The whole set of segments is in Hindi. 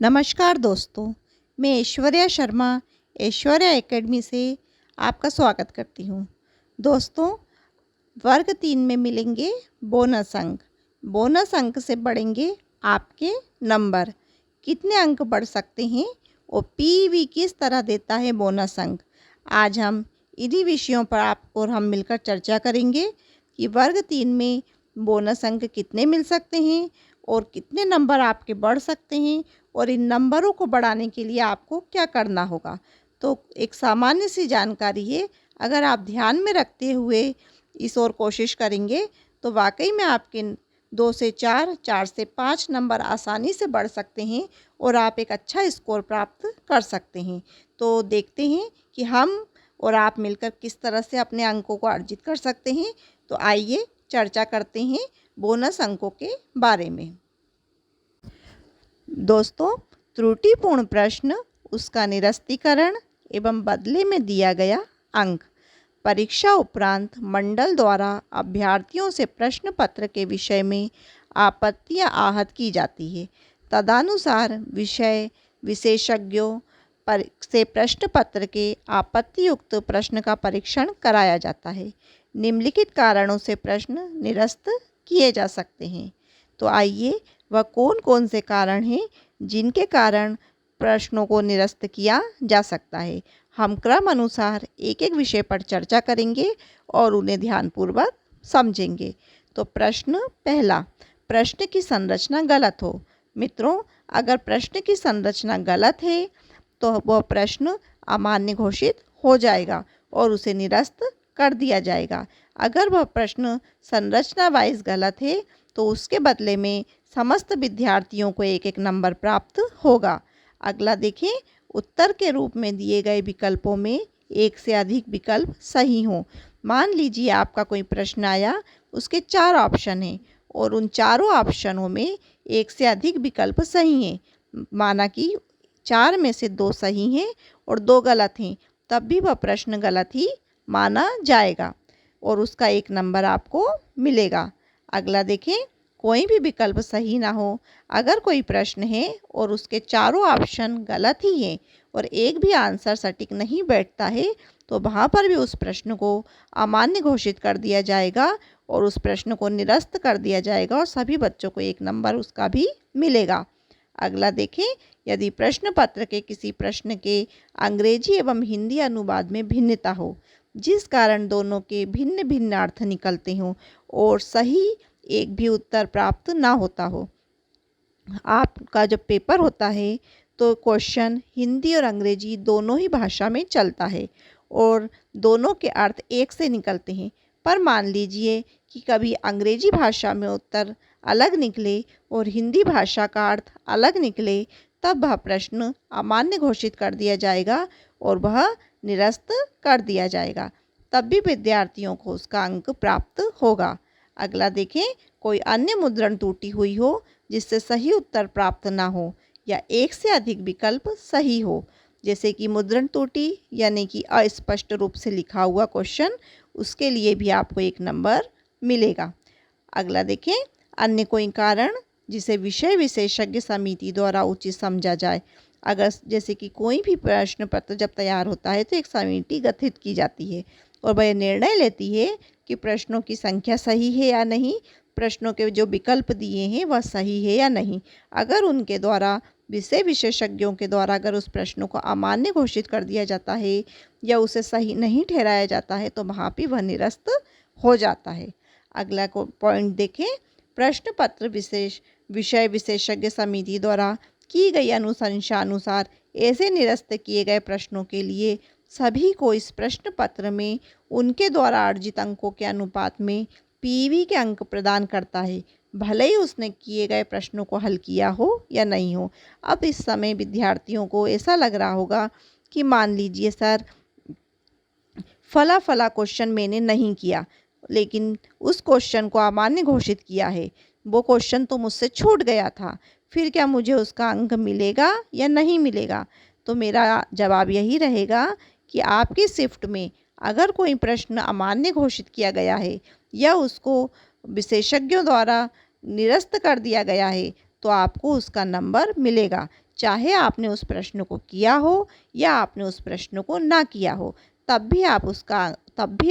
नमस्कार दोस्तों, मैं ऐश्वर्या शर्मा ऐश्वर्या एकेडमी से आपका स्वागत करती हूँ। दोस्तों, वर्ग 3 में मिलेंगे बोनस अंक। बोनस अंक से बढ़ेंगे आपके नंबर। कितने अंक बढ़ सकते हैं और पीवी किस तरह देता है बोनस अंक। आज हम इन्हीं विषयों पर आपको और हम मिलकर चर्चा करेंगे कि वर्ग 3 में बोनस अंक कितने मिल सकते हैं और कितने नंबर आपके बढ़ सकते हैं और इन नंबरों को बढ़ाने के लिए आपको क्या करना होगा। तो एक सामान्य सी जानकारी है, अगर आप ध्यान में रखते हुए इस ओर कोशिश करेंगे तो वाकई में आपके 2 से 4, 4 से 5 नंबर आसानी से बढ़ सकते हैं और आप एक अच्छा स्कोर प्राप्त कर सकते हैं। तो देखते हैं कि हम और आप मिलकर किस तरह से अपने अंकों को अर्जित कर सकते हैं। तो आइए चर्चा करते हैं बोनस अंकों के बारे में। दोस्तों, त्रुटिपूर्ण प्रश्न, उसका निरस्तीकरण एवं बदले में दिया गया अंक। परीक्षा उपरांत मंडल द्वारा अभ्यर्थियों से प्रश्न पत्र के विषय में आपत्तियां आहत की जाती है। तदनुसार विषय विशेषज्ञों से प्रश्न पत्र के आपत्तियुक्त प्रश्न का परीक्षण कराया जाता है। निम्नलिखित कारणों से प्रश्न निरस्त किए जा सकते हैं। तो आइए वह कौन कौन से कारण हैं जिनके कारण प्रश्नों को निरस्त किया जा सकता है। हम क्रम अनुसार एक एक विषय पर चर्चा करेंगे और उन्हें ध्यानपूर्वक समझेंगे। तो प्रश्न पहला, प्रश्न की संरचना गलत हो। मित्रों, अगर प्रश्न की संरचना गलत है तो वह प्रश्न अमान्य घोषित हो जाएगा और उसे निरस्त कर दिया जाएगा। अगर वह प्रश्न संरचना वाइज गलत है तो उसके बदले में समस्त विद्यार्थियों को एक एक नंबर प्राप्त होगा। अगला देखें, उत्तर के रूप में दिए गए विकल्पों में एक से अधिक विकल्प सही हों। मान लीजिए आपका कोई प्रश्न आया, उसके 4 ऑप्शन हैं और उन चारों ऑप्शनों में एक से अधिक विकल्प सही हैं। माना कि 4 में से 2 सही हैं और 2 गलत हैं, तब भी वह प्रश्न गलत ही माना जाएगा और उसका 1 नंबर आपको मिलेगा। अगला देखें, कोई भी विकल्प सही ना हो। अगर कोई प्रश्न है और उसके चारों ऑप्शन गलत ही हैं और एक भी आंसर सटीक नहीं बैठता है तो वहाँ पर भी उस प्रश्न को अमान्य घोषित कर दिया जाएगा और उस प्रश्न को निरस्त कर दिया जाएगा और सभी बच्चों को 1 नंबर उसका भी मिलेगा। अगला देखें, यदि प्रश्न पत्र के किसी प्रश्न के अंग्रेजी एवं हिंदी अनुवाद में भिन्नता हो, जिस कारण दोनों के भिन्न भिन्न अर्थ निकलते हों और सही एक भी उत्तर प्राप्त ना होता हो। आपका जब पेपर होता है तो क्वेश्चन हिंदी और अंग्रेजी दोनों ही भाषा में चलता है और दोनों के अर्थ एक से निकलते हैं। पर मान लीजिए कि कभी अंग्रेजी भाषा में उत्तर अलग निकले और हिंदी भाषा का अर्थ अलग निकले, तब वह प्रश्न अमान्य घोषित कर दिया जाएगा और वह निरस्त कर दिया जाएगा। तब भी विद्यार्थियों को उसका अंक प्राप्त होगा। अगला देखें, कोई अन्य मुद्रण त्रुटि हुई हो जिससे सही उत्तर प्राप्त ना हो या एक से अधिक विकल्प सही हो, जैसे कि मुद्रण त्रुटि यानी कि अस्पष्ट रूप से लिखा हुआ क्वेश्चन, उसके लिए भी आपको 1 नंबर मिलेगा। अगला देखें, अन्य कोई कारण जिसे विषय विशेषज्ञ समिति द्वारा उचित समझा जाए। अगर जैसे कि कोई भी प्रश्न पत्र जब तैयार होता है तो एक समिति गठित की जाती है और वह निर्णय लेती है कि प्रश्नों की संख्या सही है या नहीं, प्रश्नों के जो विकल्प दिए हैं वह सही है या नहीं। अगर उनके द्वारा विषय विशेषज्ञों के द्वारा अगर उस प्रश्न को अमान्य घोषित कर दिया जाता है या उसे सही नहीं ठहराया जाता है तो वहाँ भी वह निरस्त हो जाता है। अगला को पॉइंट देखें, प्रश्न पत्र विषय विशेषज्ञ समिति द्वारा की गई अनुशंसा अनुसार ऐसे निरस्त किए गए प्रश्नों के लिए सभी को इस प्रश्न पत्र में उनके द्वारा अर्जित अंकों के अनुपात में पीवी के अंक प्रदान करता है, भले ही उसने किए गए प्रश्नों को हल किया हो या नहीं हो। अब इस समय विद्यार्थियों को ऐसा लग रहा होगा कि मान लीजिए सर फला फला क्वेश्चन मैंने नहीं किया लेकिन उस क्वेश्चन को अमान्य घोषित किया है, वो क्वेश्चन तो मुझसे छूट गया था, फिर क्या मुझे उसका अंक मिलेगा या नहीं मिलेगा। तो मेरा जवाब यही रहेगा कि आपकी शिफ्ट में अगर कोई प्रश्न अमान्य घोषित किया गया है या उसको विशेषज्ञों द्वारा निरस्त कर दिया गया है तो आपको उसका नंबर मिलेगा, चाहे आपने उस प्रश्न को किया हो या आपने उस प्रश्न को ना किया हो, तब भी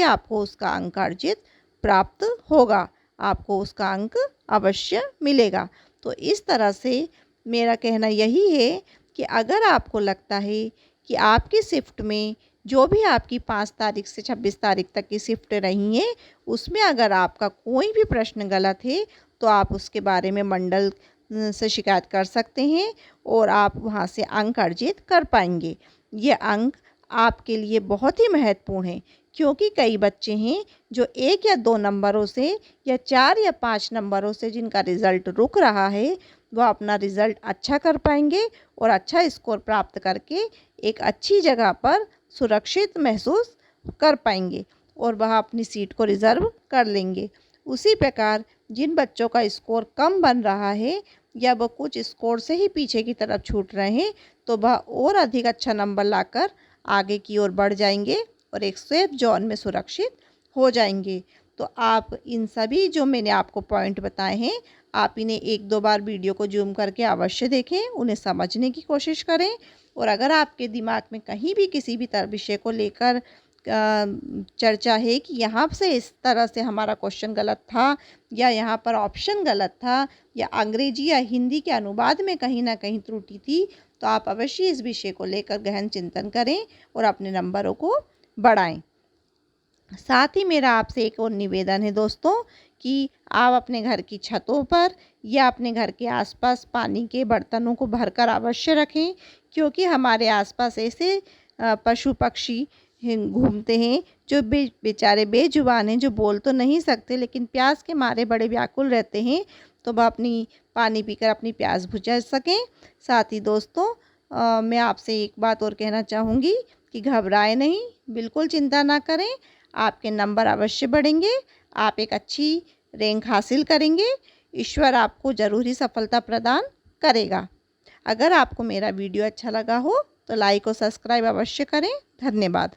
आपको उसका अंक अर्जित प्राप्त होगा, आपको उसका अंक अवश्य मिलेगा। तो इस तरह से मेरा कहना यही है कि अगर आपको लगता है कि आपकी शिफ्ट में जो भी आपकी 5 तारीख से 26 तारीख तक की शिफ्ट रही हैं, उसमें अगर आपका कोई भी प्रश्न गलत है तो आप उसके बारे में मंडल से शिकायत कर सकते हैं और आप वहां से अंक अर्जित कर पाएंगे। ये अंक आपके लिए बहुत ही महत्वपूर्ण है, क्योंकि कई बच्चे हैं जो 1 या 2 नंबरों से या 4 या 5 नंबरों से जिनका रिज़ल्ट रुक रहा है, वह अपना रिज़ल्ट अच्छा कर पाएंगे और अच्छा स्कोर प्राप्त करके एक अच्छी जगह पर सुरक्षित महसूस कर पाएंगे और वह अपनी सीट को रिज़र्व कर लेंगे। उसी प्रकार जिन बच्चों का स्कोर कम बन रहा है या वह कुछ स्कोर से ही पीछे की तरफ छूट रहे हैं, तो वह और अधिक अच्छा नंबर लाकर आगे की ओर बढ़ जाएंगे और एक सेफ जोन में सुरक्षित हो जाएंगे। तो आप इन सभी जो मैंने आपको पॉइंट बताए हैं, आप इन्हें 1-2 बार वीडियो को जूम करके अवश्य देखें, उन्हें समझने की कोशिश करें। और अगर आपके दिमाग में कहीं भी किसी भी विषय को लेकर चर्चा है कि यहाँ से इस तरह से हमारा क्वेश्चन गलत था या यहाँ पर ऑप्शन गलत था या अंग्रेजी या हिंदी के अनुवाद में कहीं ना कहीं त्रुटि थी, तो आप अवश्य इस विषय को लेकर गहन चिंतन करें और अपने नंबरों को बढ़ाएं। साथ ही मेरा आपसे एक और निवेदन है दोस्तों कि आप अपने घर की छतों पर या अपने घर के आसपास पानी के बर्तनों को भरकर अवश्य रखें, क्योंकि हमारे आसपास ऐसे पशु पक्षी घूमते हैं जो बेचारे बेजुबान हैं, जो बोल तो नहीं सकते लेकिन प्यास के मारे बड़े व्याकुल रहते हैं, तो वह अपनी पानी पीकर अपनी प्यास बुझा सकें। साथ ही दोस्तों मैं आपसे एक बात और कहना चाहूँगी कि घबराएं नहीं, बिल्कुल चिंता ना करें, आपके नंबर अवश्य बढ़ेंगे, आप एक अच्छी रैंक हासिल करेंगे, ईश्वर आपको ज़रूर ही सफलता प्रदान करेगा। अगर आपको मेरा वीडियो अच्छा लगा हो तो लाइक और सब्सक्राइब अवश्य करें। धन्यवाद।